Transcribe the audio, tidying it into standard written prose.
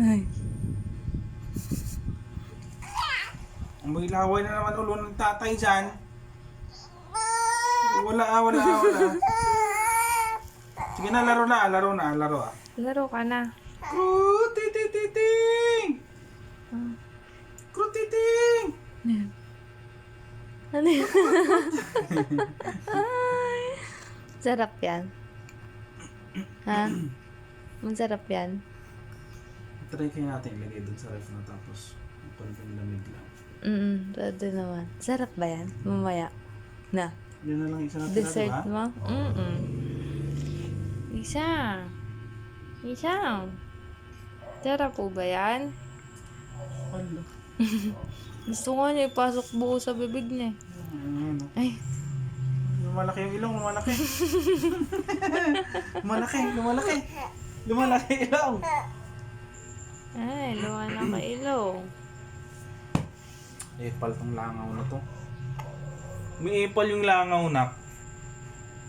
Ay. May laway na naman ulo ng tatay dyan. Wala. Sige na, laro na. Laro ka na. Krutititing! Krutiting! Ayan. Ano yun? Ay. Sarap yan. Ha? Masarap yan. Try kayo natin ilagay dun sa ref na tapos konting lamig lang. Pwede naman. Sarap ba yan? Mamaya. Na. Yun na lang isa na Dessert diba? mo? Isa. Sarap po ba yan? Hala. Gusto nga niya ipasok buo sa bibig niya. Ayun, no? Ay. Lumalaki yung ilong, lumalaki. Lumalaki ilong. Ay, luha na ka ilong. Epal tong langaw na to. May epal yung langaw na.